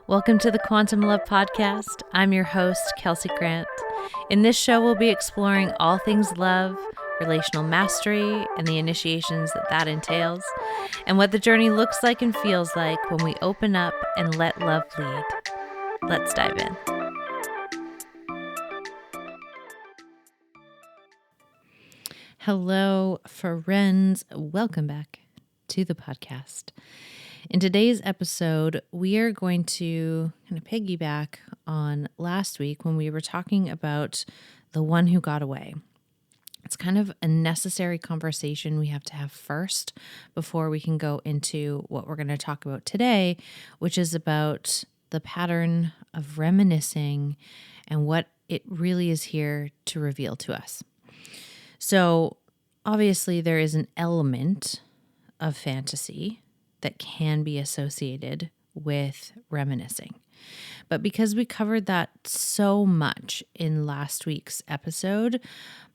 Welcome to the Quantum Love Podcast. I'm your host, Kelsey Grant. In this show, we'll be exploring all things love, relational mastery, and the initiations that entails, and what the journey looks like and feels like when we open up and let love lead. Let's dive in. Hello, friends. Welcome back to the podcast. In today's episode, we are going to kind of piggyback on last week when we were talking about the one who got away. It's kind of a necessary conversation we have to have first before we can go into what we're going to talk about today, which is about the pattern of reminiscing and what it really is here to reveal to us. So obviously there is an element of fantasy that can be associated with reminiscing. But because we covered that so much in last week's episode,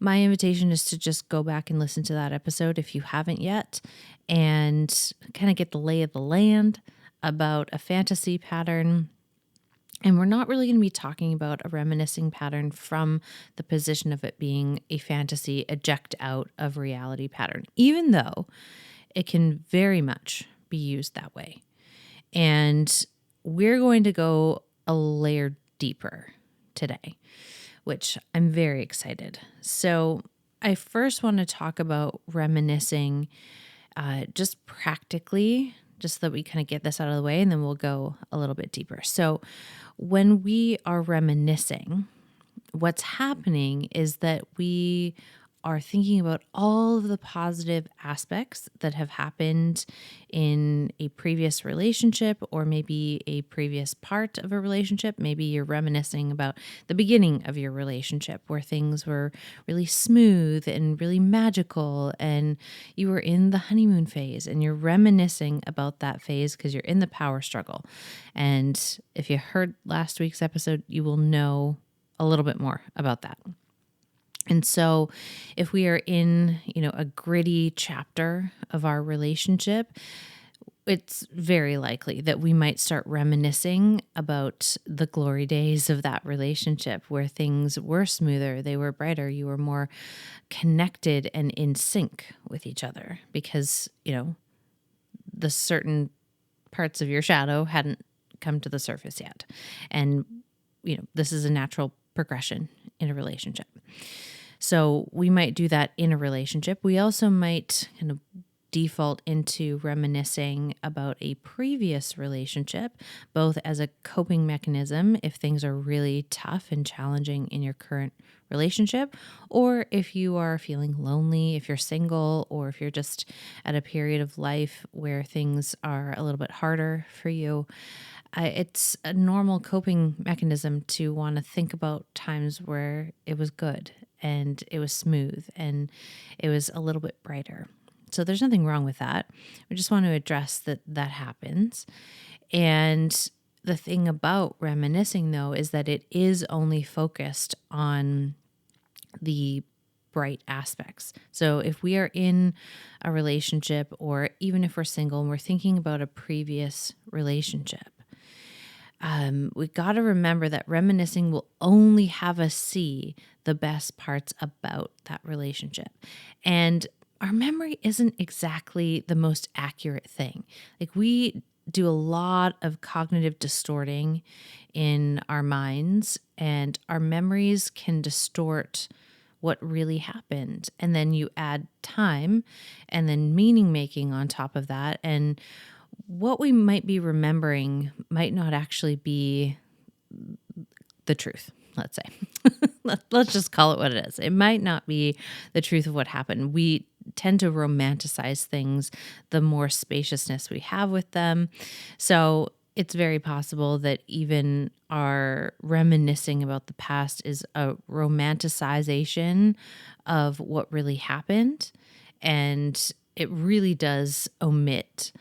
my invitation is to just go back and listen to that episode if you haven't yet and kind of get the lay of the land about a fantasy pattern. And we're not really going to be talking about a reminiscing pattern from the position of it being a fantasy eject out of reality pattern, even though it can very much be used that way. And we're going to go a layer deeper today, which I'm very excited. So I first want to talk about reminiscing just practically, just so that we kind of get this out of the way, and then we'll go a little bit deeper. So when we are reminiscing, what's happening is that we are thinking about all of the positive aspects that have happened in a previous relationship or maybe a previous part of a relationship. Maybe you're reminiscing about the beginning of your relationship where things were really smooth and really magical and you were in the honeymoon phase and you're reminiscing about that phase because you're in the power struggle. And if you heard last week's episode, you will know a little bit more about that. And so if we are in, a gritty chapter of our relationship, it's very likely that we might start reminiscing about the glory days of that relationship where things were smoother, they were brighter, you were more connected and in sync with each other because, the certain parts of your shadow hadn't come to the surface yet. And, this is a natural progression in a relationship. So we might do that in a relationship. We also might kind of default into reminiscing about a previous relationship, both as a coping mechanism if things are really tough and challenging in your current relationship, or if you are feeling lonely, if you're single, or if you're just at a period of life where things are a little bit harder for you. It's a normal coping mechanism to want to think about times where it was good and it was smooth and it was a little bit brighter. So there's nothing wrong with that. We just want to address that happens. And the thing about reminiscing, though, is that it is only focused on the bright aspects. So if we are in a relationship or even if we're single and we're thinking about a previous relationship, we got to remember that reminiscing will only have us see the best parts about that relationship. And our memory isn't exactly the most accurate thing. Like we do a lot of cognitive distorting in our minds, and our memories can distort what really happened. And then you add time and then meaning making on top of that. And what we might be remembering might not actually be the truth, let's say. Let's just call it what it is. It might not be the truth of what happened. We tend to romanticize things the more spaciousness we have with them. So it's very possible that even our reminiscing about the past is a romanticization of what really happened. And it really does omit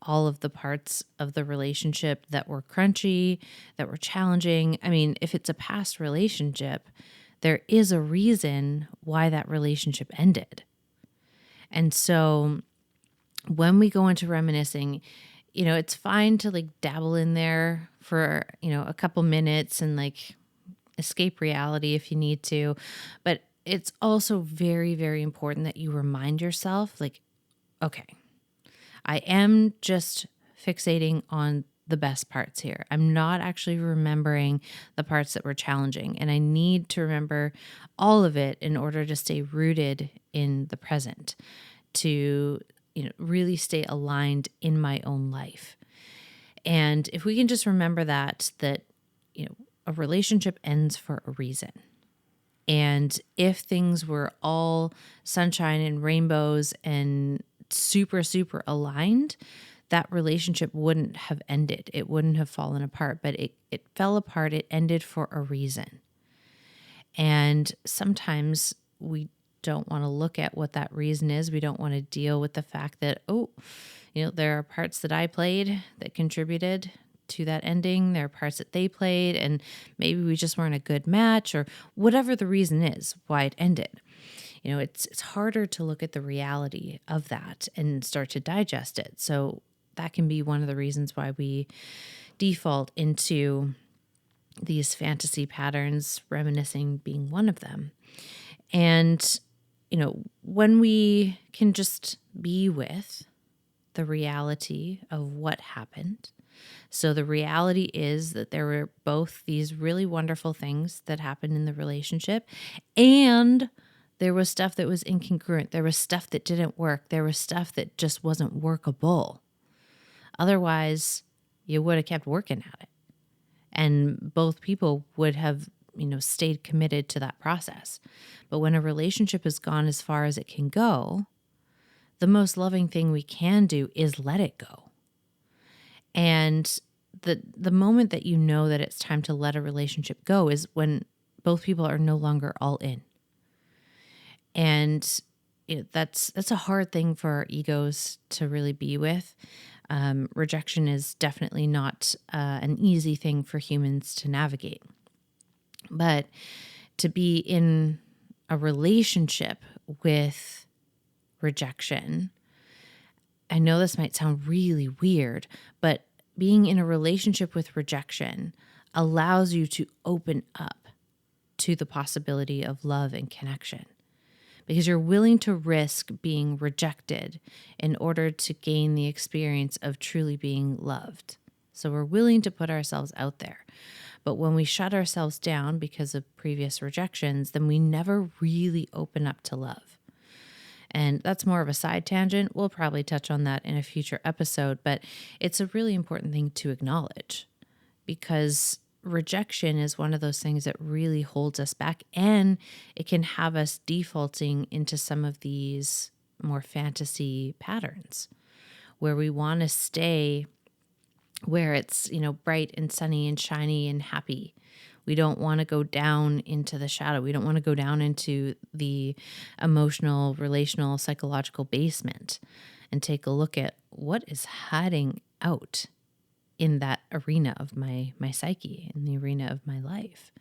all of the parts of the relationship that were crunchy, that were challenging. I mean, if it's a past relationship, there is a reason why that relationship ended. And so when we go into reminiscing, it's fine to like dabble in there for, a couple minutes and like escape reality if you need to. But it's also very, very important that you remind yourself, like, okay, I am just fixating on the best parts here. I'm not actually remembering the parts that were challenging. And I need to remember all of it in order to stay rooted in the present, to, really stay aligned in my own life. And if we can just remember that, a relationship ends for a reason. And if things were all sunshine and rainbows and super, super aligned, that relationship wouldn't have ended. It wouldn't have fallen apart, but it fell apart. It ended for a reason. And sometimes we don't want to look at what that reason is. We don't want to deal with the fact that, there are parts that I played that contributed to that ending. There are parts that they played, and maybe we just weren't a good match, or whatever the reason is why it ended. It's harder to look at the reality of that and start to digest it. So that can be one of the reasons why we default into these fantasy patterns, reminiscing being one of them. And, when we can just be with the reality of what happened. So the reality is that there were both these really wonderful things that happened in the relationship, and there was stuff that was incongruent. There was stuff that didn't work. There was stuff that just wasn't workable. Otherwise, you would have kept working at it. And both people would have, stayed committed to that process. But when a relationship has gone as far as it can go, the most loving thing we can do is let it go. And the moment that you know that it's time to let a relationship go is when both people are no longer all in. And that's a hard thing for our egos to really be with. Rejection is definitely not an easy thing for humans to navigate. But to be in a relationship with rejection, I know this might sound really weird, but being in a relationship with rejection allows you to open up to the possibility of love and connection, because you're willing to risk being rejected in order to gain the experience of truly being loved. So we're willing to put ourselves out there. But when we shut ourselves down because of previous rejections, then we never really open up to love. And that's more of a side tangent. We'll probably touch on that in a future episode, but it's a really important thing to acknowledge, because rejection is one of those things that really holds us back, and it can have us defaulting into some of these more fantasy patterns where we want to stay where it's, bright and sunny and shiny and happy. We don't want to go down into the shadow. We don't want to go down into the emotional, relational, psychological basement and take a look at what is hiding out in that arena of my psyche, in the arena of my life.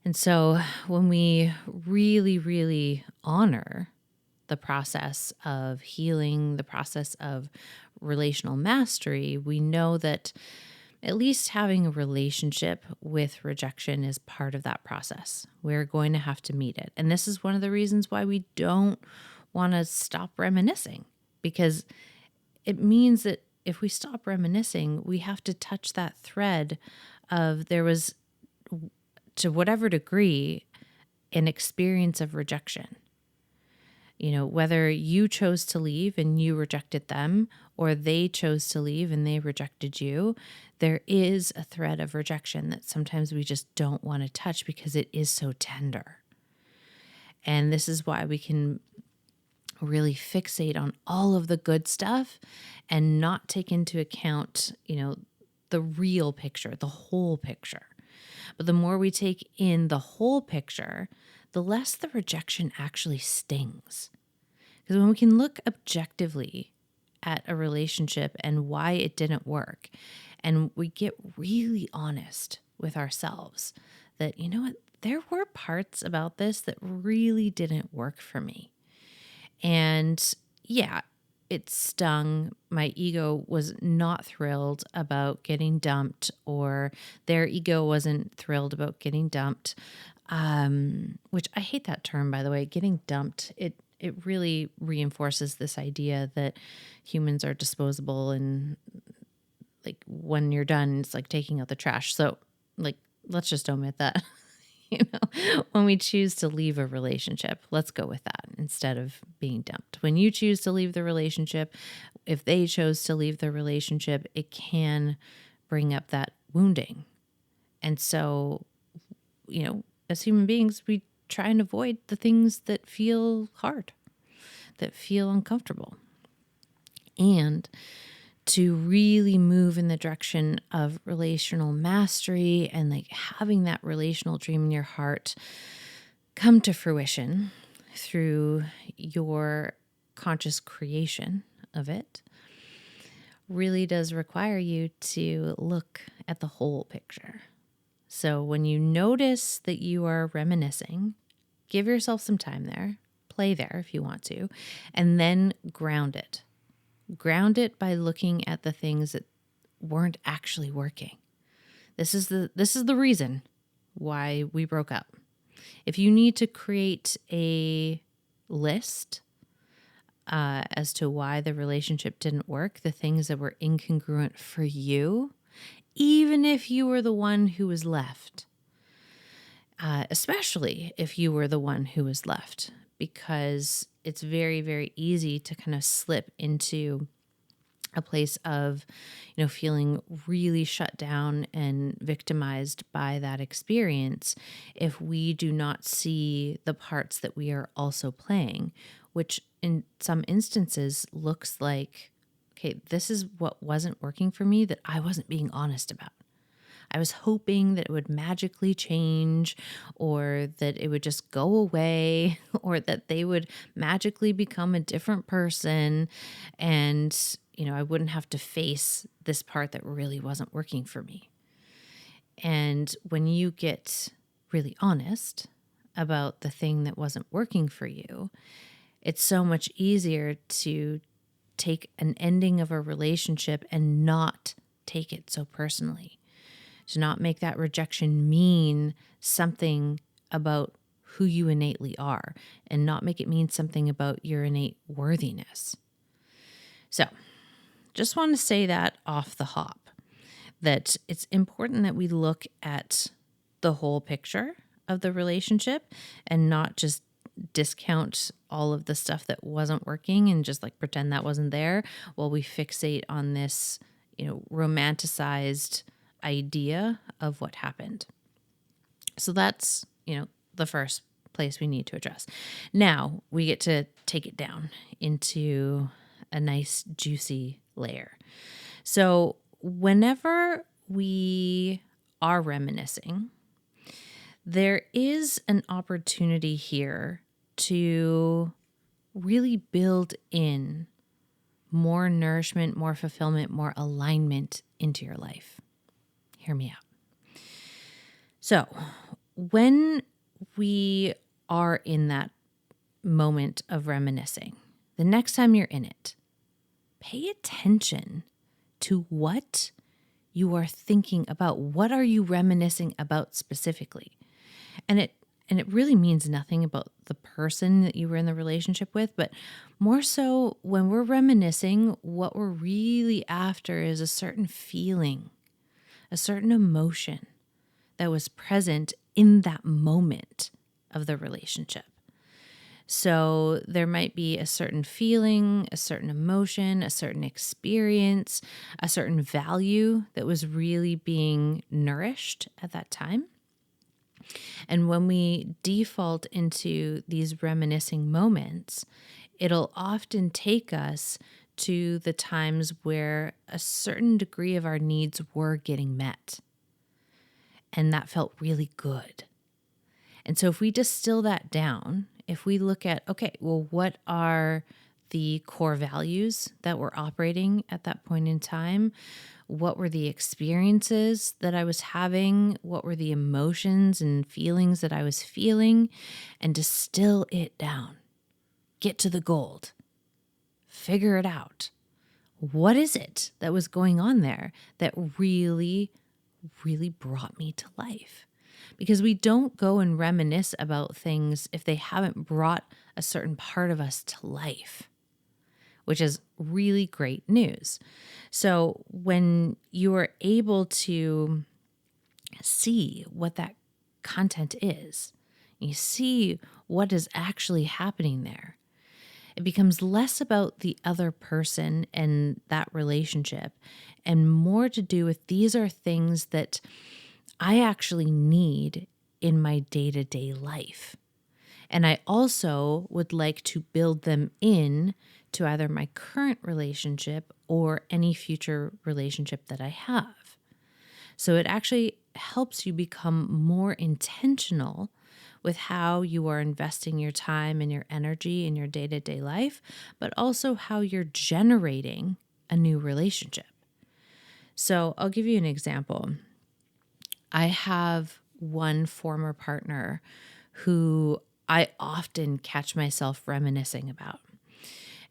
And so when we really, really honor the process of healing, the process of relational mastery, we know that at least having a relationship with rejection is part of that process. We're going to have to meet it. And this is one of the reasons why we don't want to stop reminiscing, because it means that if we stop reminiscing, we have to touch that thread of there was, to whatever degree, an experience of rejection. Whether you chose to leave and you rejected them, or they chose to leave and they rejected you, there is a thread of rejection that sometimes we just don't want to touch because it is so tender. And this is why we can really fixate on all of the good stuff and not take into account, the real picture, the whole picture. But the more we take in the whole picture, the less the rejection actually stings. Because when we can look objectively at a relationship and why it didn't work, and we get really honest with ourselves that, there were parts about this that really didn't work for me. And yeah, it stung. My ego was not thrilled about getting dumped, or their ego wasn't thrilled about getting dumped. Which I hate that term, by the way, getting dumped. It really reinforces this idea that humans are disposable, and like when you're done, it's like taking out the trash. So like, let's just omit that. When we choose to leave a relationship, let's go with that instead of being dumped. When you choose to leave the relationship, if they chose to leave the relationship, it can bring up that wounding. And so, as human beings, we try and avoid the things that feel hard, that feel uncomfortable. And to really move in the direction of relational mastery and like having that relational dream in your heart come to fruition through your conscious creation of it, really does require you to look at the whole picture. So when you notice that you are reminiscing, give yourself some time there, play there if you want to, and then ground it. Ground it by looking at the things that weren't actually working. This is the reason why we broke up. If you need to create a list as to why the relationship didn't work, the things that were incongruent for you, even if you were the one who was left, especially if you were the one who was left, because it's very, very easy to kind of slip into a place of, feeling really shut down and victimized by that experience if we do not see the parts that we are also playing, which in some instances looks like, okay, this is what wasn't working for me that I wasn't being honest about. I was hoping that it would magically change, or that it would just go away, or that they would magically become a different person. And, I wouldn't have to face this part that really wasn't working for me. And when you get really honest about the thing that wasn't working for you, it's so much easier to take an ending of a relationship and not take it so personally. To not make that rejection mean something about who you innately are, and not make it mean something about your innate worthiness. So, just want to say that off the hop, that it's important that we look at the whole picture of the relationship and not just discount all of the stuff that wasn't working and just like pretend that wasn't there while we fixate on this, romanticized idea of what happened. So that's, the first place we need to address. Now we get to take it down into a nice juicy layer. So whenever we are reminiscing, there is an opportunity here to really build in more nourishment, more fulfillment, more alignment into your life. Hear me out. So when we are in that moment of reminiscing, the next time you're in it, pay attention to what you are thinking about. What are you reminiscing about specifically? And it really means nothing about the person that you were in the relationship with, but more so when we're reminiscing, what we're really after is a certain feeling, a certain emotion that was present in that moment of the relationship. So there might be a certain feeling, a certain emotion, a certain experience, a certain value that was really being nourished at that time. And when we default into these reminiscing moments, it'll often take us to the times where a certain degree of our needs were getting met. And that felt really good. And so if we distill that down, if we look at, okay, well, what are the core values that were operating at that point in time? What were the experiences that I was having? What were the emotions and feelings that I was feeling? And distill it down. Get to the gold. figure it out. What is it that was going on there that really, really brought me to life? Because we don't go and reminisce about things if they haven't brought a certain part of us to life, which is really great news. So when you are able to see what that content is, you see what is actually happening there, it becomes less about the other person and that relationship and more to do with these are things that I actually need in my day-to-day life. And I also would like to build them in to either my current relationship or any future relationship that I have. So it actually helps you become more intentional with how you are investing your time and your energy in your day-to-day life, but also how you're generating a new relationship. So I'll give you an example. I have one former partner who I often catch myself reminiscing about.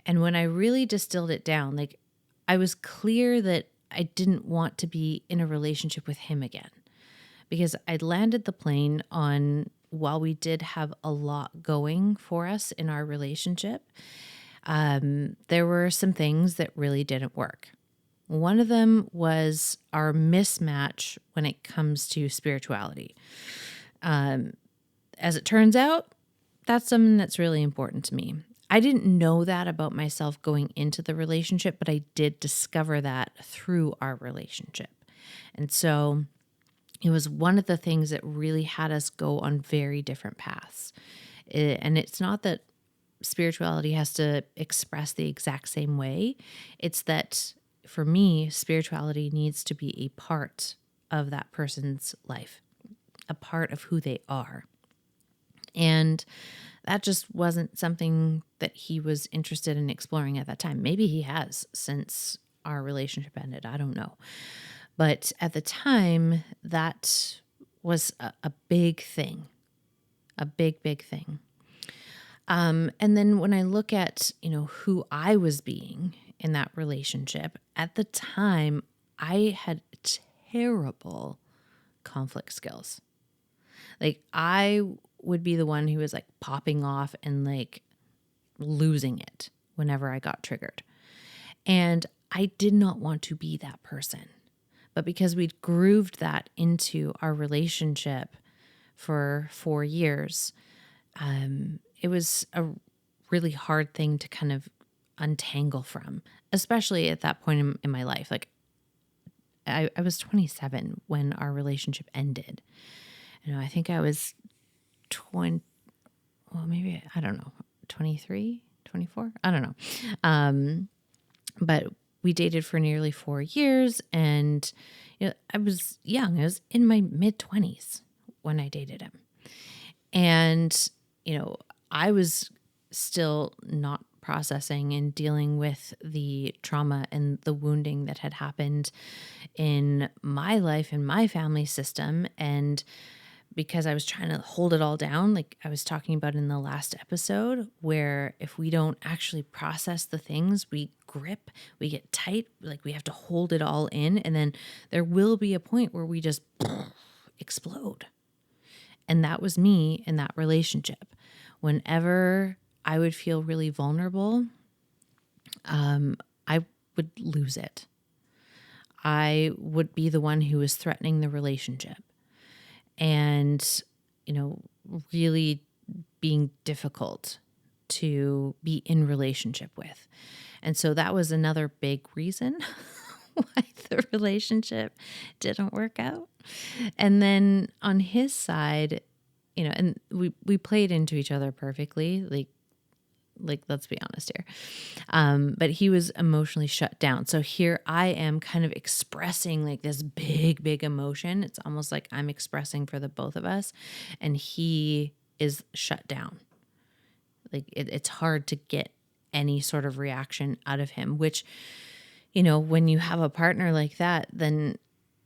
And when I really distilled it down, like I was clear that I didn't want to be in a relationship with him again because I'd landed the plane on while we did have a lot going for us in our relationship, there were some things that really didn't work. One of them was our mismatch when it comes to spirituality. As it turns out, that's something that's really important to me. I didn't know that about myself going into the relationship, but I did discover that through our relationship. And so it was one of the things that really had us go on very different paths. And it's not that spirituality has to express the exact same way. It's that for me, spirituality needs to be a part of that person's life, a part of who they are. And that just wasn't something that he was interested in exploring at that time. Maybe he has since our relationship ended. I don't know. But at the time, that was a big thing, a big, big thing. And then when I look at, who I was being in that relationship, at the time, I had terrible conflict skills. Like I would be the one who was like popping off and like losing it whenever I got triggered. And I did not want to be that person. But because we'd grooved that into our relationship for 4 years, it was a really hard thing to kind of untangle from, especially at that point in my life. Like I was 27 when our relationship ended. I think I was 20, well, maybe, I don't know, 23, 24, I don't know. But we dated for nearly 4 years and I was young. I was in my mid-20s when I dated him. And, I was still not processing and dealing with the trauma and the wounding that had happened in my life and my family system. And because I was trying to hold it all down, like I was talking about in the last episode, where if we don't actually process the things, we grip, we get tight, like we have to hold it all in. And then there will be a point where we just explode. And that was me in that relationship. Whenever I would feel really vulnerable, I would lose it. I would be the one who was threatening the relationship. And, really being difficult to be in relationship with. And so that was another big reason why the relationship didn't work out. And then on his side, and we played into each other perfectly, like let's be honest here. But he was emotionally shut down. So here I am kind of expressing like this big, big emotion. It's almost like I'm expressing for the both of us and he is shut down. Like it's hard to get any sort of reaction out of him, which, when you have a partner like that, then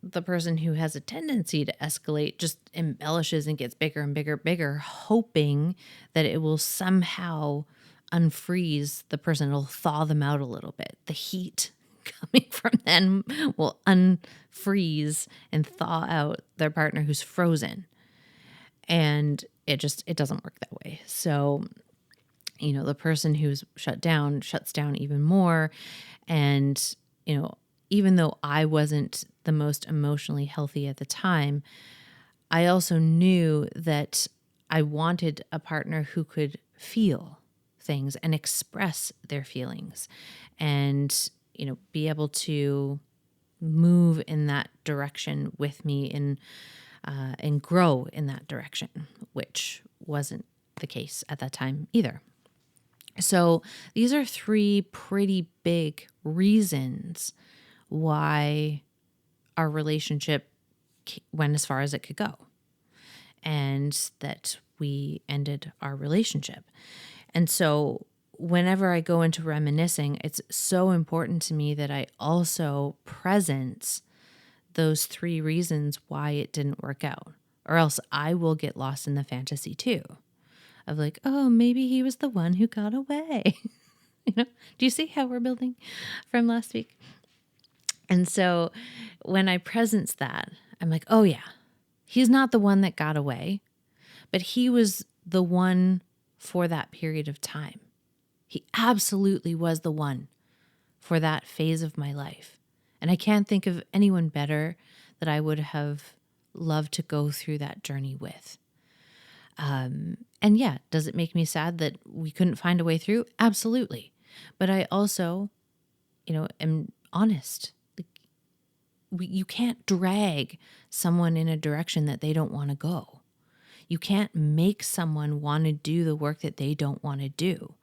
the person who has a tendency to escalate just embellishes and gets bigger and bigger, bigger, hoping that it will somehow unfreeze the person. It'll thaw them out a little bit. The heat coming from them will unfreeze and thaw out their partner who's frozen. And it doesn't work that way. So, the person who's shut down shuts down even more. And, even though I wasn't the most emotionally healthy at the time, I also knew that I wanted a partner who could feel things and express their feelings and, be able to move in that direction with me and grow in that direction, which wasn't the case at that time either. So these are three pretty big reasons why our relationship went as far as it could go and that we ended our relationship. And so whenever I go into reminiscing, it's so important to me that I also presence those three reasons why it didn't work out, or else I will get lost in the fantasy too of like, oh, maybe he was the one who got away. Do you see how we're building from last week? And so when I presence that, I'm like, oh yeah, he's not the one that got away, but he was the one for that period of time. He absolutely was the one for that phase of my life. And I can't think of anyone better that I would have loved to go through that journey with. And yeah, does it make me sad that we couldn't find a way through? Absolutely. But I also, am honest. You can't drag someone in a direction that they don't want to go. You can't make someone want to do the work that they don't want to do.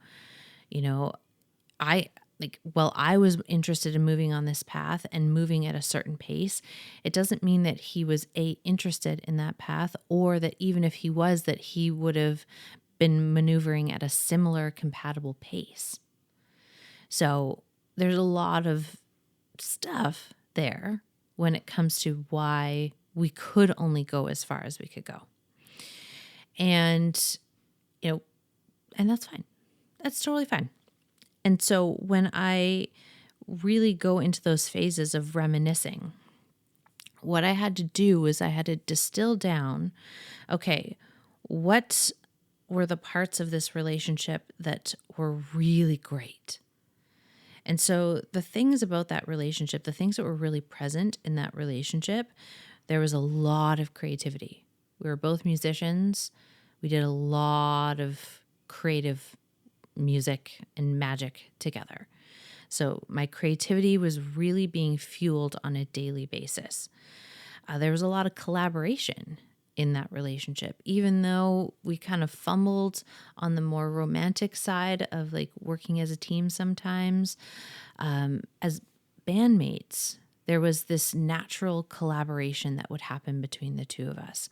While I was interested in moving on this path and moving at a certain pace, it doesn't mean that he was interested in that path, or that even if he was, that he would have been maneuvering at a similar compatible pace. So there's a lot of stuff there when it comes to why we could only go as far as we could go. And, and that's fine. That's totally fine. And so when I really go into those phases of reminiscing, what I had to do was I had to distill down, okay, what were the parts of this relationship that were really great? And so the things about that relationship, the things that were really present in that relationship, there was a lot of creativity. We were both musicians. We did a lot of creative music and magic together. So my creativity was really being fueled on a daily basis. There was a lot of collaboration in that relationship, even though we kind of fumbled on the more romantic side of like working as a team sometimes. As bandmates, there was this natural collaboration that would happen between the two of us.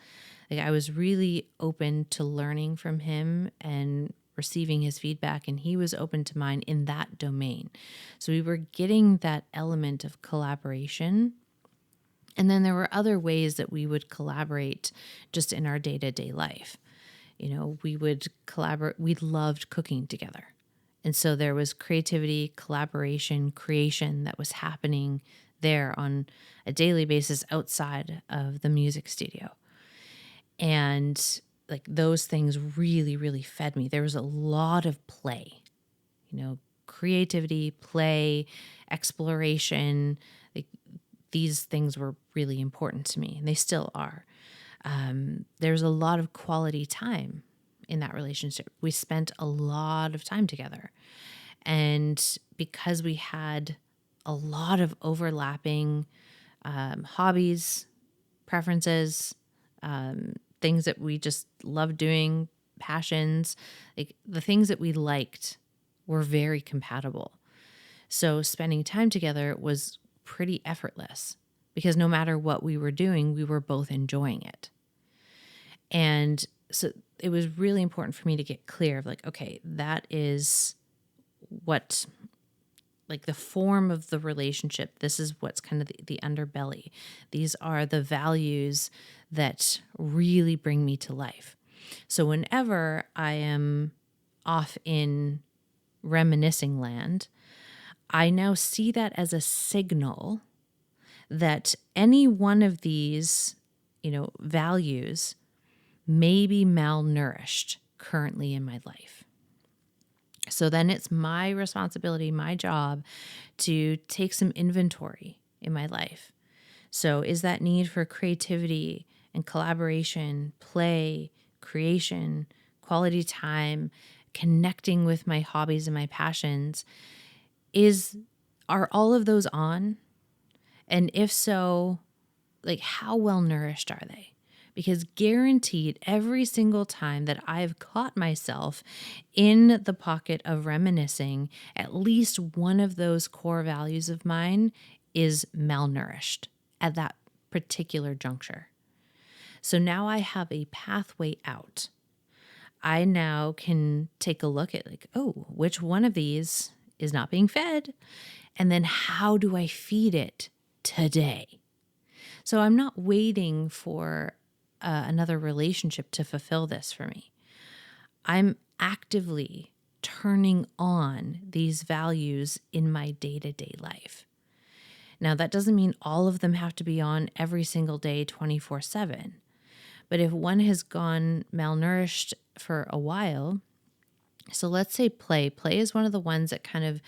Like I was really open to learning from him and receiving his feedback, and he was open to mine in that domain. So we were getting that element of collaboration. And then there were other ways that we would collaborate just in our day-to-day life. We would collaborate. We loved cooking together. And so there was creativity, collaboration, creation that was happening there on a daily basis outside of the music studio. And like those things really, really fed me. There was a lot of play, creativity, play, exploration. Like these things were really important to me, and they still are. There's a lot of quality time in that relationship. We spent a lot of time together. And because we had a lot of overlapping hobbies, preferences, things that we just loved doing, passions, like the things that we liked were very compatible. So spending time together was pretty effortless because no matter what we were doing, we were both enjoying it. And so it was really important for me to get clear of like, okay, that is what, like the form of the relationship. This is what's kind of the underbelly. These are the values that really bring me to life. So whenever I am off in reminiscing land, I now see that as a signal that any one of these, values may be malnourished currently in my life. So then it's my responsibility, my job to take some inventory in my life. So is that need for creativity and collaboration, play, creation, quality time, connecting with my hobbies and my passions, are all of those on? And if so, like, how well nourished are they? Because guaranteed, every single time that I've caught myself in the pocket of reminiscing, at least one of those core values of mine is malnourished at that particular juncture. So now I have a pathway out. I now can take a look at, like, oh, which one of these is not being fed? And then how do I feed it today? So I'm not waiting for another relationship to fulfill this for me. I'm actively turning on these values in my day-to-day life. Now, that doesn't mean all of them have to be on every single day, 24/7. But if one has gone malnourished for a while, so let's say play. Play is one of the ones that kind of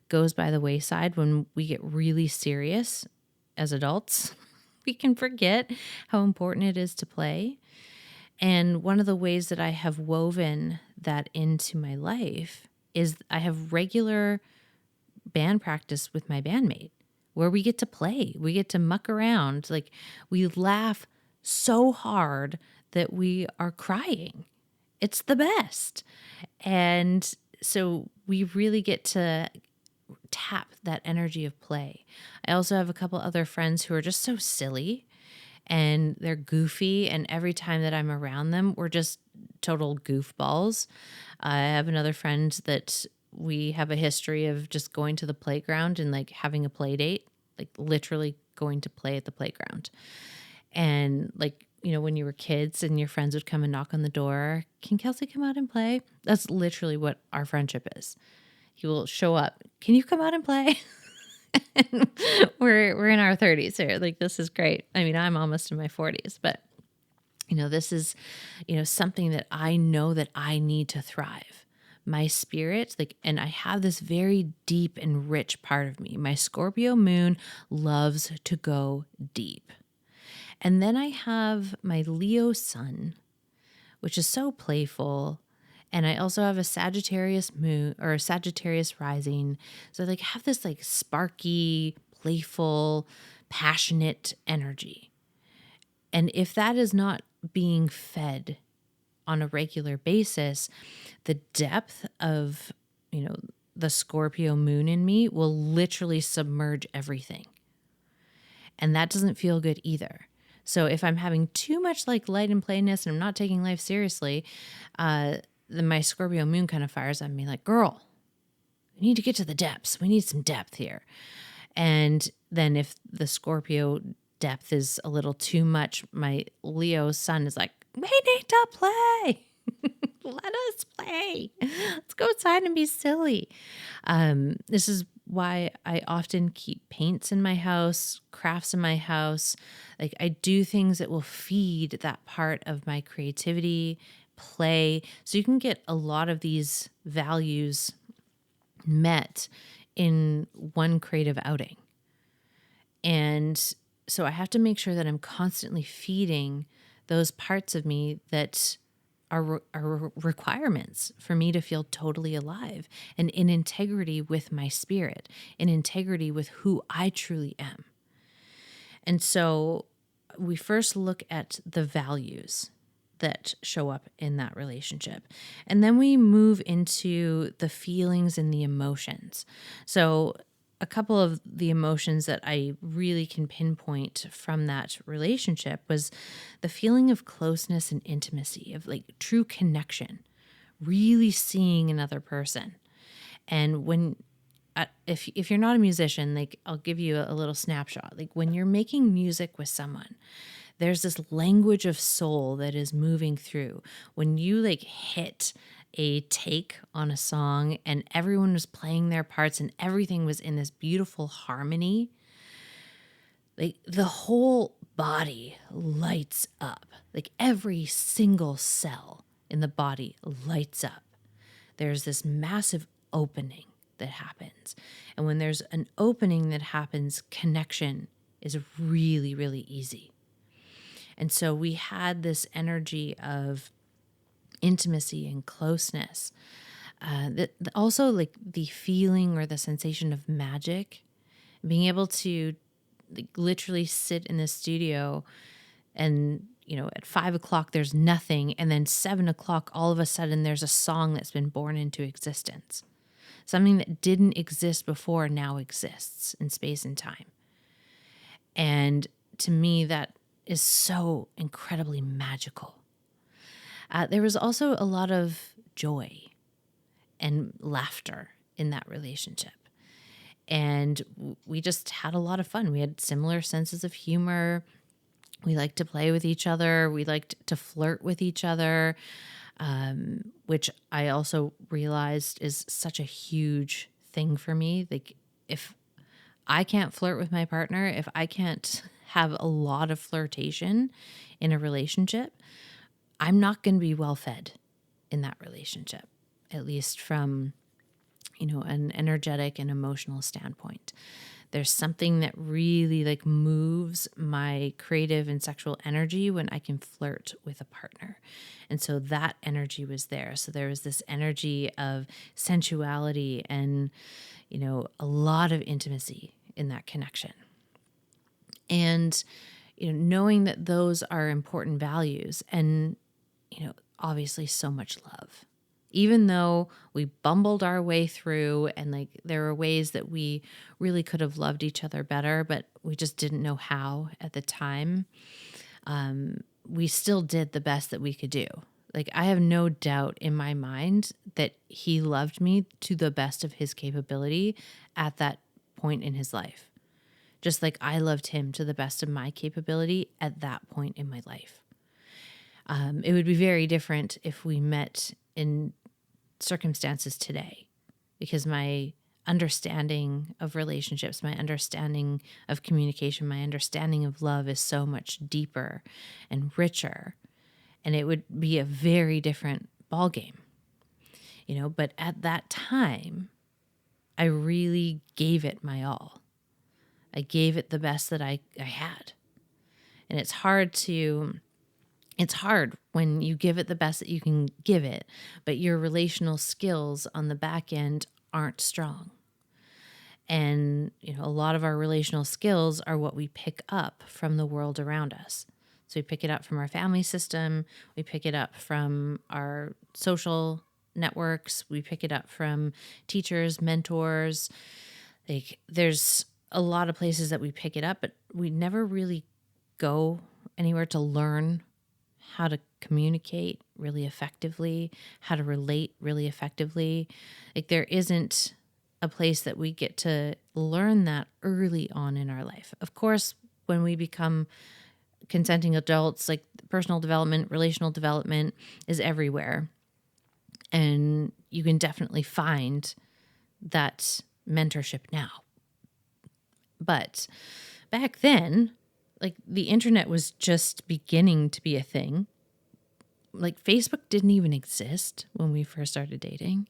goes by the wayside when we get really serious as adults. We can forget how important it is to play. And one of the ways that I have woven that into my life is I have regular band practice with my bandmate where we get to play, we get to muck around. Like, we laugh so hard that we are crying. It's the best. And so we really get to tap that energy of play. I also have a couple other friends who are just so silly and they're goofy. And every time that I'm around them, we're just total goofballs. I have another friend that we have a history of just going to the playground and like having a play date, like literally going to play at the playground. And like, when you were kids and your friends would come and knock on the door, can Kelsey come out and play? That's literally what our friendship is. He will show up. Can you come out and play? And we're in our 30s here. Like, this is great. I mean, I'm almost in my 40s, but this is, something that I know that I need to thrive. My spirit, like, and I have this very deep and rich part of me. My Scorpio moon loves to go deep. And then I have my Leo sun, which is so playful. And I also have a Sagittarius moon or a Sagittarius rising. So I like have this like sparky, playful, passionate energy. And if that is not being fed on a regular basis, the depth of, the Scorpio moon in me will literally submerge everything. And that doesn't feel good either. So if I'm having too much like light and playness and I'm not taking life seriously, then my Scorpio moon kind of fires at me like, girl, we need to get to the depths. We need some depth here. And then if the Scorpio depth is a little too much, my Leo sun is like, we need to play. Let us play. Let's go outside and be silly. This is why I often keep paints in my house, crafts in my house. Like, I do things that will feed that part of my creativity, play. So you can get a lot of these values met in one creative outing. And so I have to make sure that I'm constantly feeding those parts of me that are requirements for me to feel totally alive and in integrity with my spirit, in integrity with who I truly am. And so we first look at the values that show up in that relationship. And then we move into the feelings and the emotions. So a couple of the emotions that I really can pinpoint from that relationship was the feeling of closeness and intimacy, of like true connection, really seeing another person. And when if you're not a musician, like, I'll give you a little snapshot. Like, when you're making music with someone, there's this language of soul that is moving through. When you like hit a take on a song and everyone was playing their parts and everything was in this beautiful harmony, like the whole body lights up. Like every single cell in the body lights up. There's this massive opening that happens. And when there's an opening that happens, connection is really, really easy. And so we had this energy of intimacy and closeness. Also, like the feeling or the sensation of magic, being able to like, literally sit in the studio and, at 5 o'clock, there's nothing. And then 7 o'clock, all of a sudden, there's a song that's been born into existence. Something that didn't exist before now exists in space and time. And to me, that is so incredibly magical. There was also a lot of joy and laughter in that relationship. And we just had a lot of fun. We had similar senses of humor. We liked to play with each other. We liked to flirt with each other, which I also realized is such a huge thing for me. Like, if I can't flirt with my partner, if I can't have a lot of flirtation in a relationship, I'm not going to be well fed in that relationship, at least from, an energetic and emotional standpoint. There's something that really like moves my creative and sexual energy when I can flirt with a partner. And so that energy was there. So there was this energy of sensuality and, a lot of intimacy in that connection. And, knowing that those are important values and, obviously so much love. Even though we bumbled our way through and like there were ways that we really could have loved each other better, but we just didn't know how at the time, we still did the best that we could do. Like, I have no doubt in my mind that he loved me to the best of his capability at that point in his life. Just like I loved him to the best of my capability at that point in my life. It would be very different if we met in circumstances today, because my understanding of relationships, my understanding of communication, my understanding of love is so much deeper and richer, and it would be a very different ballgame, but at that time, I really gave it my all. I gave it the best that I had. And it's hard when you give it the best that you can give it, but your relational skills on the back end aren't strong. And, a lot of our relational skills are what we pick up from the world around us. So we pick it up from our family system. We pick it up from our social networks. We pick it up from teachers, mentors. Like, there's a lot of places that we pick it up, but we never really go anywhere to learn how to communicate really effectively, how to relate really effectively. Like, there isn't a place that we get to learn that early on in our life. Of course, when we become consenting adults, like personal development, relational development is everywhere. And you can definitely find that mentorship now. But back then, like the internet was just beginning to be a thing. Like Facebook didn't even exist when we first started dating,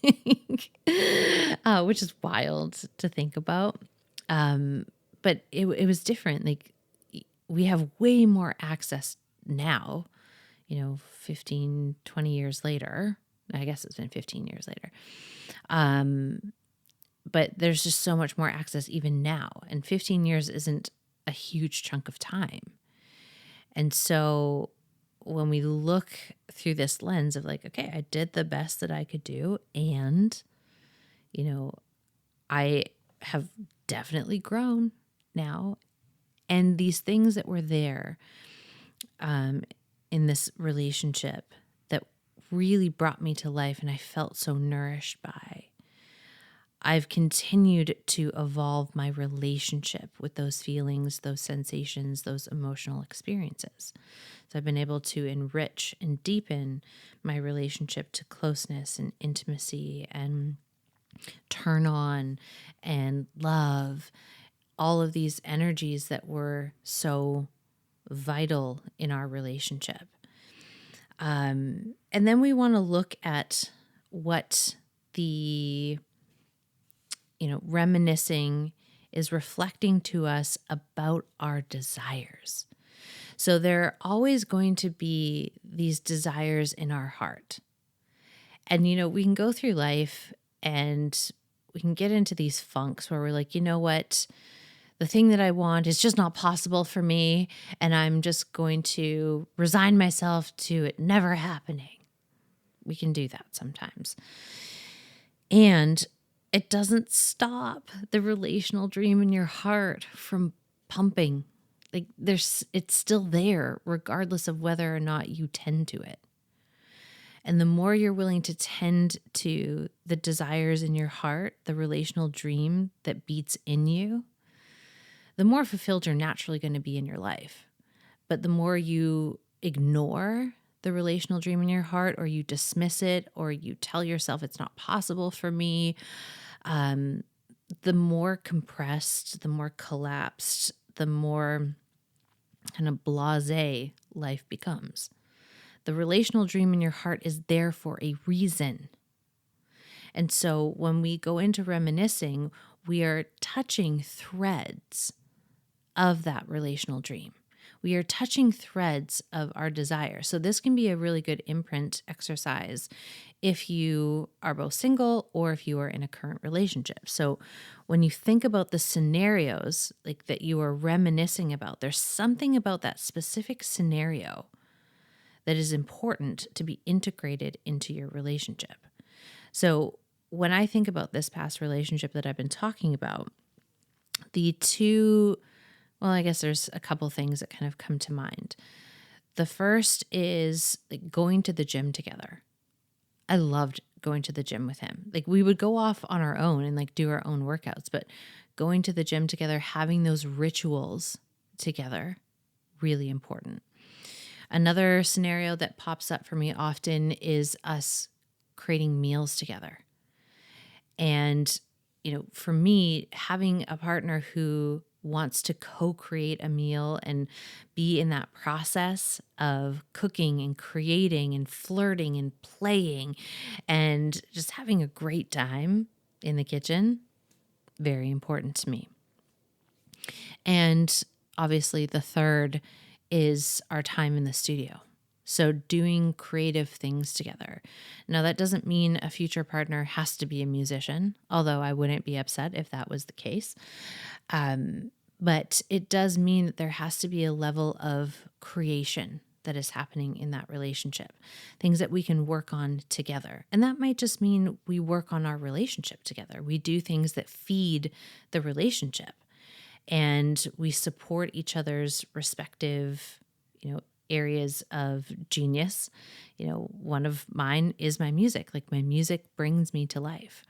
which is wild to think about. But it was different. Like, we have way more access now, 15, 20 years later. I guess it's been 15 years later. But there's just so much more access even now. And 15 years isn't a huge chunk of time. And so when we look through this lens of like, okay, I did the best that I could do. And, I have definitely grown now. And these things that were there in this relationship that really brought me to life and I felt so nourished by, I've continued to evolve my relationship with those feelings, those sensations, those emotional experiences. So I've been able to enrich and deepen my relationship to closeness and intimacy and turn on and love, all of these energies that were so vital in our relationship. And then we want to look at what the, reminiscing is reflecting to us about our desires. So there are always going to be these desires in our heart. And, we can go through life and we can get into these funks where we're like, you know what? The thing that I want is just not possible for me. And I'm just going to resign myself to it never happening. We can do that sometimes. And it doesn't stop the relational dream in your heart from pumping. Like it's still there, regardless of whether or not you tend to it. And the more you're willing to tend to the desires in your heart, the relational dream that beats in you, the more fulfilled you're naturally going to be in your life. But the more you ignore the relational dream in your heart, or you dismiss it, or you tell yourself it's not possible for me, the more compressed, the more collapsed, the more kind of blasé life becomes. The relational dream in your heart is there for a reason. And so when we go into reminiscing, we are touching threads of that relational dream. We are touching threads of our desire. So this can be a really good imprint exercise if you are both single or if you are in a current relationship. So when you think about the scenarios like that you are reminiscing about, there's something about that specific scenario that is important to be integrated into your relationship. So when I think about this past relationship that I've been talking about, I guess there's a couple things that kind of come to mind. The first is like going to the gym together. I loved going to the gym with him. Like we would go off on our own and like do our own workouts, but going to the gym together, having those rituals together, really important. Another scenario that pops up for me often is us creating meals together. And, for me, having a partner who wants to co-create a meal and be in that process of cooking and creating and flirting and playing and just having a great time in the kitchen, very important to me. And obviously the third is our time in the studio. So doing creative things together. Now that doesn't mean a future partner has to be a musician, although I wouldn't be upset if that was the case. But it does mean that there has to be a level of creation that is happening in that relationship, things that we can work on together. And that might just mean we work on our relationship together. We do things that feed the relationship and we support each other's respective, areas of genius. One of mine is my music. Like my music brings me to life.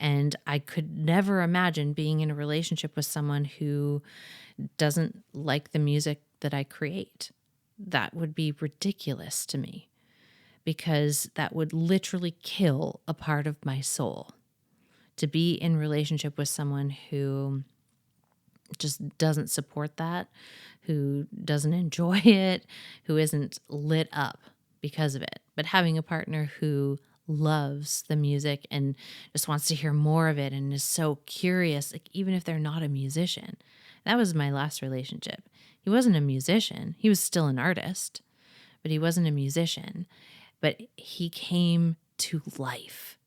And I could never imagine being in a relationship with someone who doesn't like the music that I create. That would be ridiculous to me because that would literally kill a part of my soul. To be in relationship with someone who just doesn't support that, who doesn't enjoy it, who isn't lit up because of it. But having a partner who loves the music and just wants to hear more of it and is so curious, like even if they're not a musician. That was my last relationship. He wasn't a musician. He was still an artist, but he wasn't a musician. But he came to life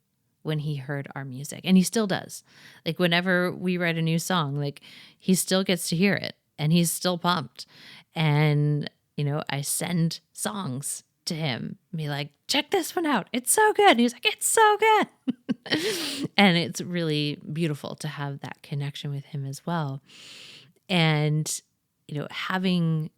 when he heard our music, and he still does. Like whenever we write a new song, like he still gets to hear it and he's still pumped. And, I send songs to him, be like, check this one out. It's so good. And he's like, it's so good. And it's really beautiful to have that connection with him as well. And, having,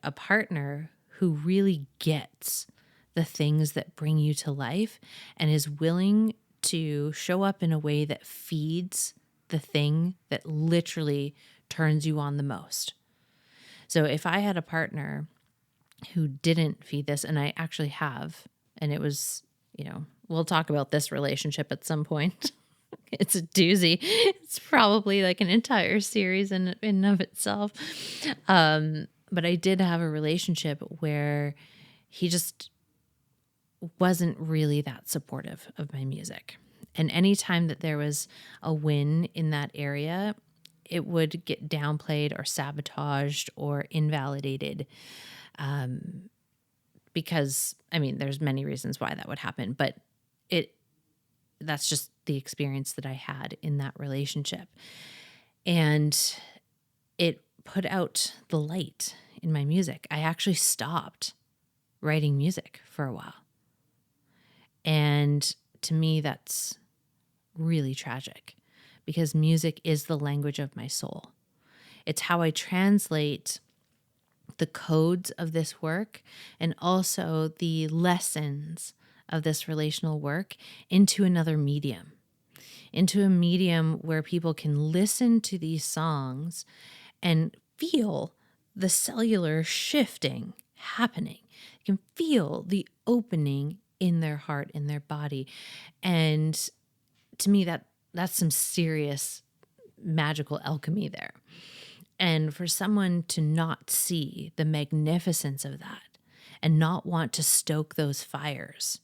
a partner who really gets the things that bring you to life and is willing to show up in a way that feeds the thing that literally turns you on the most. So if I had a partner who didn't feed this, and I actually have, and it was, we'll talk about this relationship at some point. It's a doozy. It's probably like an entire series in and of itself. But I did have a relationship where he just wasn't really that supportive of my music. And anytime that there was a win in that area, it would get downplayed or sabotaged or invalidated. Because there's many reasons why that would happen, but that's just the experience that I had in that relationship. And it put out the light in my music. I actually stopped writing music for a while. And to me, that's really tragic because music is the language of my soul. It's how I translate the codes of this work and also the lessons of this relational work into another medium, into a medium where people can listen to these songs and feel the cellular shifting happening. You can feel the opening in their heart, in their body. And to me, that's some serious magical alchemy there. And for someone to not see the magnificence of that and not want to stoke those fires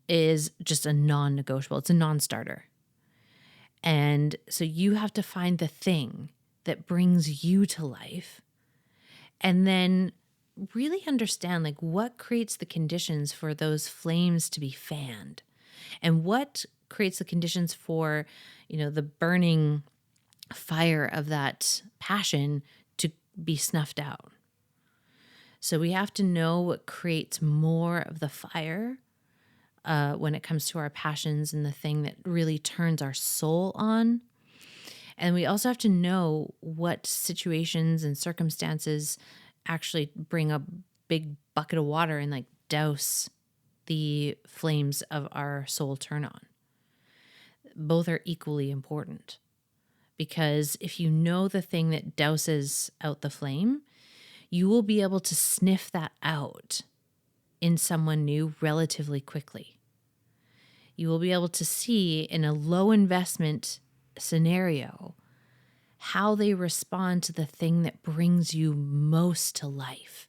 is just a non-negotiable. It's a non-starter. And so you have to find the thing that brings you to life and then really understand like what creates the conditions for those flames to be fanned and what creates the conditions for, the burning fire of that passion to be snuffed out. So we have to know what creates more of the fire when it comes to our passions and the thing that really turns our soul on. And we also have to know what situations and circumstances actually bring a big bucket of water and like douse the flames of our soul turn on. Both are equally important because if you know the thing that douses out the flame, you will be able to sniff that out in someone new relatively quickly. You will be able to see in a low investment scenario how they respond to the thing that brings you most to life.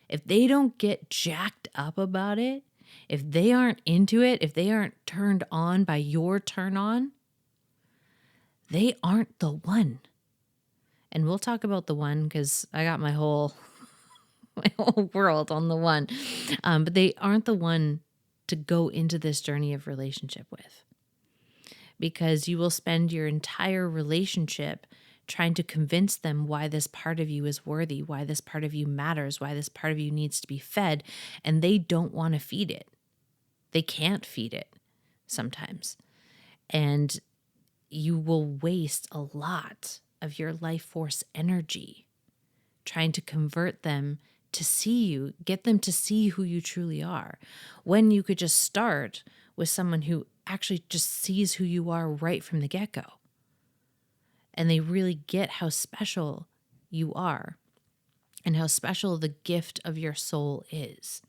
If they don't get jacked up about it, if they aren't into it, if they aren't turned on by your turn on, they aren't the one. And we'll talk about the one because I got my whole world on the one. But they aren't the one to go into this journey of relationship with. Because you will spend your entire relationship trying to convince them why this part of you is worthy, why this part of you matters, why this part of you needs to be fed, and they don't want to feed it. They can't feed it sometimes. And you will waste a lot of your life force energy trying to convert them to see you, get them to see who you truly are, when you could just start with someone who actually just sees who you are right from the get-go. And they really get how special you are and how special the gift of your soul is.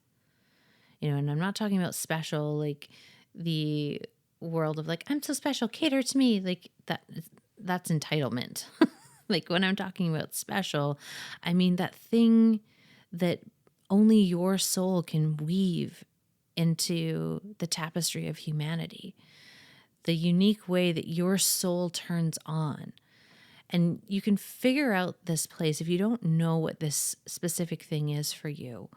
And I'm not talking about special like the world of like, I'm so special, cater to me. Like that's entitlement. Like when I'm talking about special, I mean that thing that only your soul can weave into the tapestry of humanity. The unique way that your soul turns on. And you can figure out this place if you don't know what this specific thing is for you.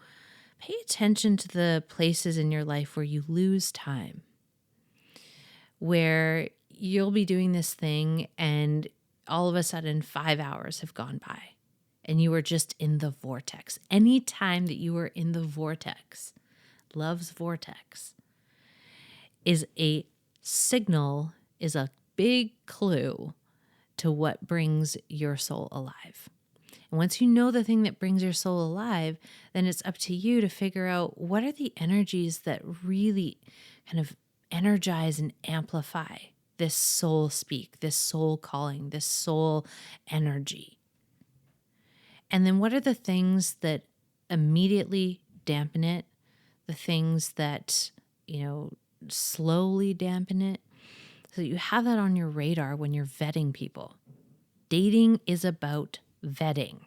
Pay attention to the places in your life where you lose time, where you'll be doing this thing and all of a sudden 5 hours have gone by and you were just in the vortex. Any time that you are in the vortex, love's vortex, is a signal, is a big clue to what brings your soul alive. And once you know the thing that brings your soul alive, then it's up to you to figure out what are the energies that really kind of energize and amplify this soul speak, this soul calling, this soul energy? And then what are the things that immediately dampen it? The things that, slowly dampen it? So that you have that on your radar when you're vetting people. Dating is about vetting.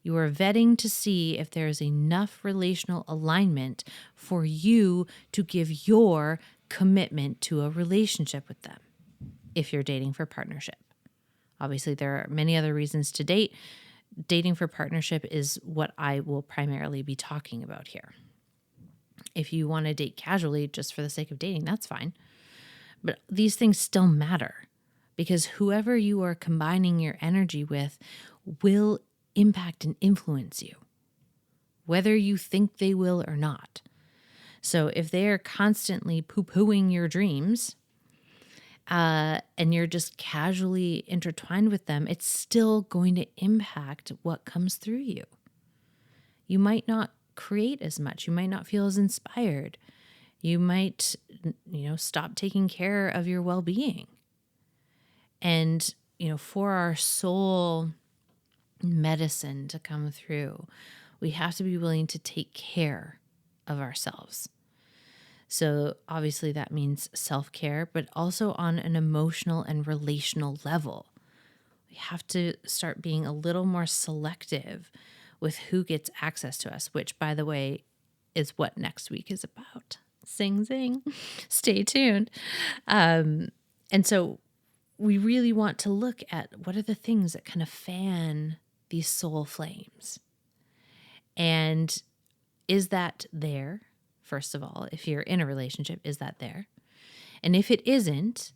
You are vetting to see if there is enough relational alignment for you to give your commitment to a relationship with them if you're dating for partnership. Obviously, there are many other reasons to date. Dating for partnership is what I will primarily be talking about here. If you want to date casually just for the sake of dating, that's fine. But these things still matter because whoever you are combining your energy with will impact and influence you, whether you think they will or not. So if they are constantly poo-pooing your dreams and you're just casually intertwined with them, it's still going to impact what comes through you. You might not create as much. You might not feel as inspired. You might, stop taking care of your well-being. And, for our soul medicine to come through, we have to be willing to take care of ourselves. So obviously that means self-care, but also on an emotional and relational level. We have to start being a little more selective with who gets access to us, which, by the way, is what next week is about. Sing, sing. Stay tuned. And so we really want to look at what are the things that kind of fan these soul flames. And is that there? First of all, if you're in a relationship, is that there? And if it isn't,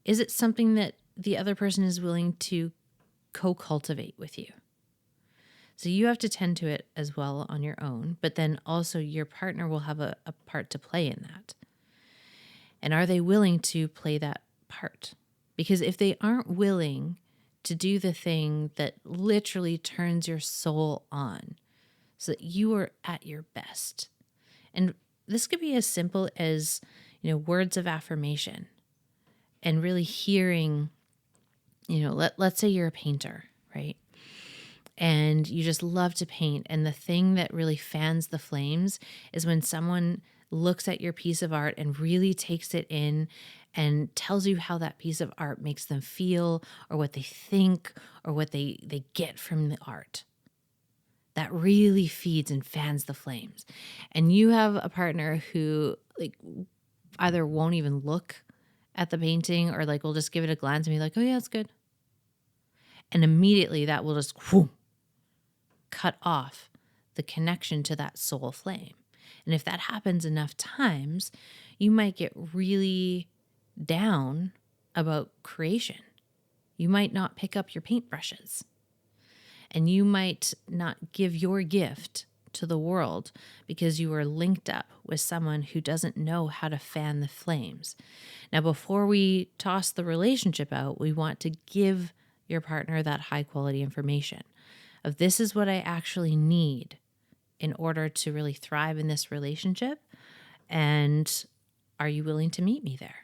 is it something that the other person is willing to co-cultivate with you? So you have to tend to it as well on your own, but then also your partner will have a part to play in that. And are they willing to play that part? Because if they aren't willing to do the thing that literally turns your soul on so that you are at your best, and this could be as simple as, words of affirmation and really hearing, let's say you're a painter, right? And you just love to paint. And the thing that really fans the flames is when someone looks at your piece of art and really takes it in and tells you how that piece of art makes them feel or what they think or what they get from the art. That really feeds and fans the flames. And you have a partner who either won't even look at the painting or will just give it a glance and be like, oh yeah, it's good. And immediately that will just cut off the connection to that soul flame. And if that happens enough times, you might get really down about creation. You might not pick up your paintbrushes. And you might not give your gift to the world because you are linked up with someone who doesn't know how to fan the flames. Now, before we toss the relationship out, we want to give your partner that high quality information of this is what I actually need in order to really thrive in this relationship. And are you willing to meet me there?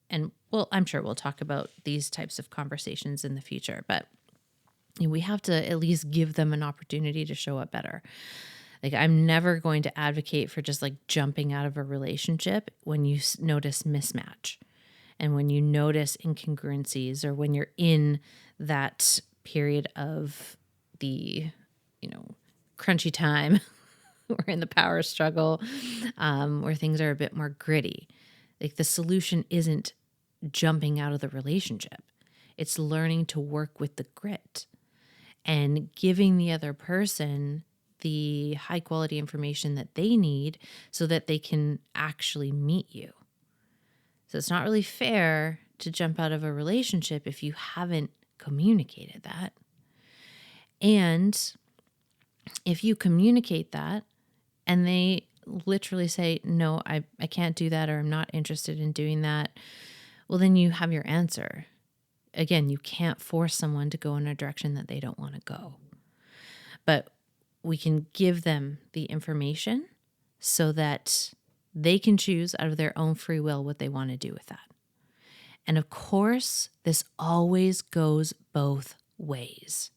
And I'm sure we'll talk about these types of conversations in the future, but we have to at least give them an opportunity to show up better. I'm never going to advocate for just jumping out of a relationship when you notice mismatch and when you notice incongruencies or when you're in that period of the, crunchy time or in the power struggle where things are a bit more gritty. The solution isn't jumping out of the relationship. It's learning to work with the grit and giving the other person the high quality information that they need so that they can actually meet you. So it's not really fair to jump out of a relationship if you haven't communicated that. And if you communicate that and they literally say, no, I can't do that, or I'm not interested in doing that, well, then you have your answer. Again, you can't force someone to go in a direction that they don't want to go. But we can give them the information so that They can choose out of their own free will what they want to do with that. And of course, this always goes both ways.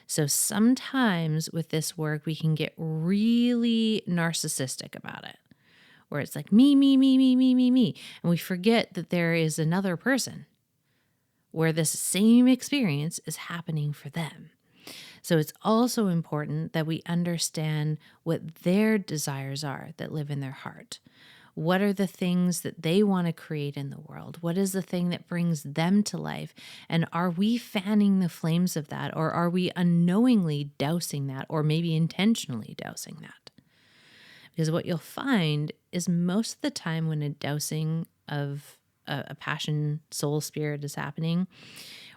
So sometimes with this work, we can get really narcissistic about it, where it's like me, me, me, me, me, me, me. And we forget that there is another person where this same experience is happening for them. So it's also important that we understand what their desires are that live in their heart. What are the things that they want to create in the world? What is the thing that brings them to life? And are we fanning the flames of that, or are we unknowingly dousing that, or maybe intentionally dousing that? Because what you'll find is most of the time when a dousing of a passion, soul, spirit is happening,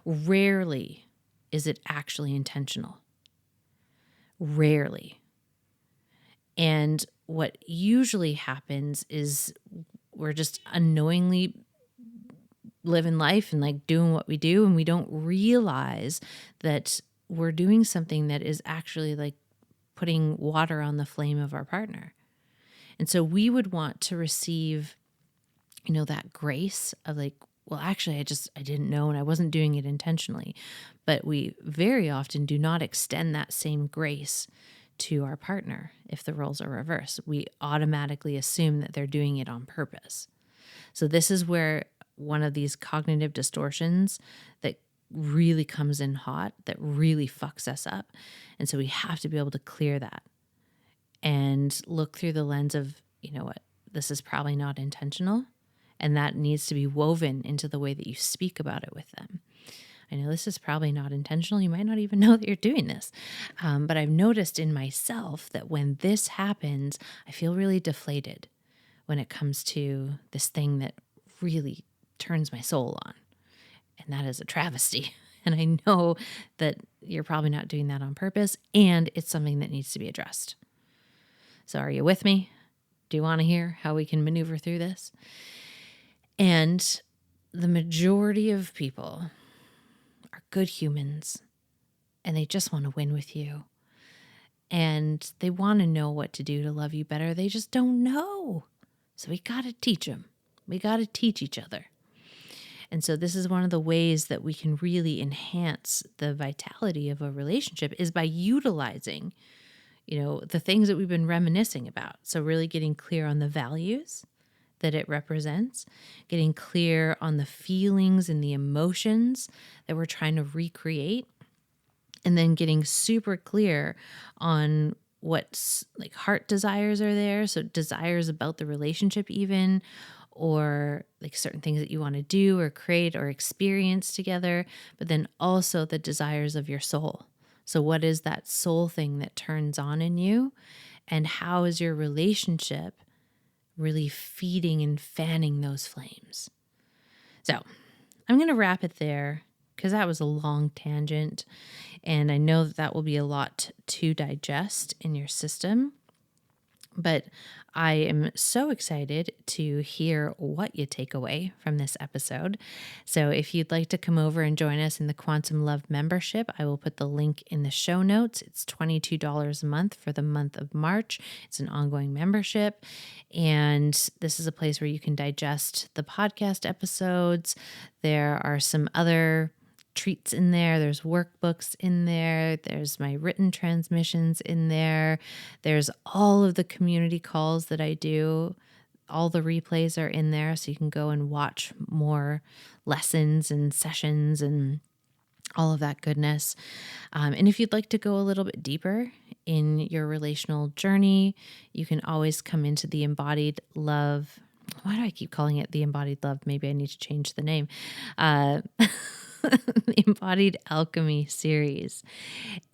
rarely is it actually intentional. Rarely. And what usually happens is we're just unknowingly living life and like doing what we do, and we don't realize that we're doing something that is actually like putting water on the flame of our partner. And so we would want to receive, that grace of like, well, actually, I didn't know and I wasn't doing it intentionally. But we very often do not extend that same grace to our partner if the roles are reversed. We automatically assume that they're doing it on purpose. So this is where one of these cognitive distortions that really comes in hot, that really fucks us up. And so we have to be able to clear that and look through the lens of, this is probably not intentional. And that needs to be woven into the way that you speak about it with them. I know this is probably not intentional. You might not even know that you're doing this. But I've noticed in myself that when this happens, I feel really deflated when it comes to this thing that really turns my soul on. And that is a travesty. And I know that you're probably not doing that on purpose. And it's something that needs to be addressed. So are you with me? Do you want to hear how we can maneuver through this? And the majority of people are good humans, and they just want to win with you. And they want to know what to do to love you better. They just don't know. So we got to teach them. We got to teach each other. And so this is one of the ways that we can really enhance the vitality of a relationship is by utilizing, the things that we've been reminiscing about. So really getting clear on the values that it represents, getting clear on the feelings and the emotions that we're trying to recreate, and then getting super clear on what like heart desires are there. So desires about the relationship even, or like certain things that you want to do or create or experience together, but then also the desires of your soul. So what is that soul thing that turns on in you? And how is your relationship really feeding and fanning those flames? So I'm going to wrap it there because that was a long tangent. And I know that will be a lot to digest in your system. But I am so excited to hear what you take away from this episode. So if you'd like to come over and join us in the Quantum Love membership, I will put the link in the show notes. It's $22 a month for the month of March. It's an ongoing membership. And this is a place where you can digest the podcast episodes. There are some other treats in there. There's workbooks in there. There's my written transmissions in there. There's all of the community calls that I do. All the replays are in there, so you can go and watch more lessons and sessions and all of that goodness. And if you'd like to go a little bit deeper in your relational journey, you can always come into the Embodied Love. Why do I keep calling it the Embodied Love? Maybe I need to change the name. The Embodied Alchemy series.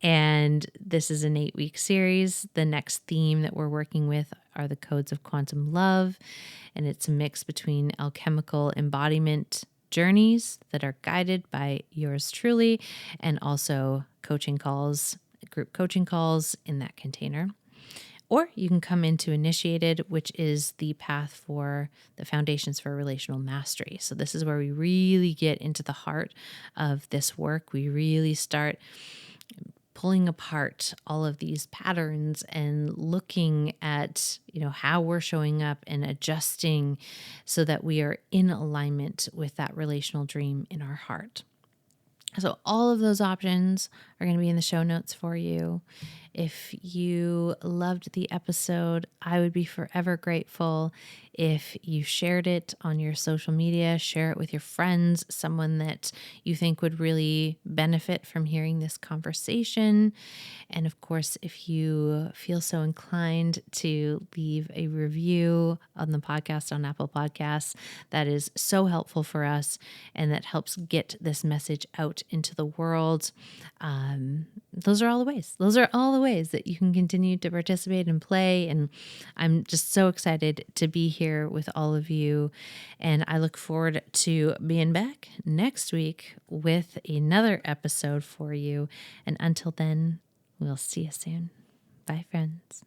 And this is an 8-week series. The next theme that we're working with are the codes of quantum love. And it's a mix between alchemical embodiment journeys that are guided by yours truly, and also coaching calls, group coaching calls in that container. Or you can come into Initiated, which is the path for the foundations for relational mastery. So this is where we really get into the heart of this work. We really start pulling apart all of these patterns and looking at, how we're showing up and adjusting so that we are in alignment with that relational dream in our heart. So all of those options are going to be in the show notes for you. If you loved the episode, I would be forever grateful if you shared it on your social media, share it with your friends, someone that you think would really benefit from hearing this conversation. And of course, if you feel so inclined to leave a review on the podcast on Apple Podcasts, that is so helpful for us and that helps get this message out into the world. Those are all the ways. Those are all the ways that you can continue to participate and play. And I'm just so excited to be here with all of you. And I look forward to being back next week with another episode for you. And until then, we'll see you soon. Bye, friends.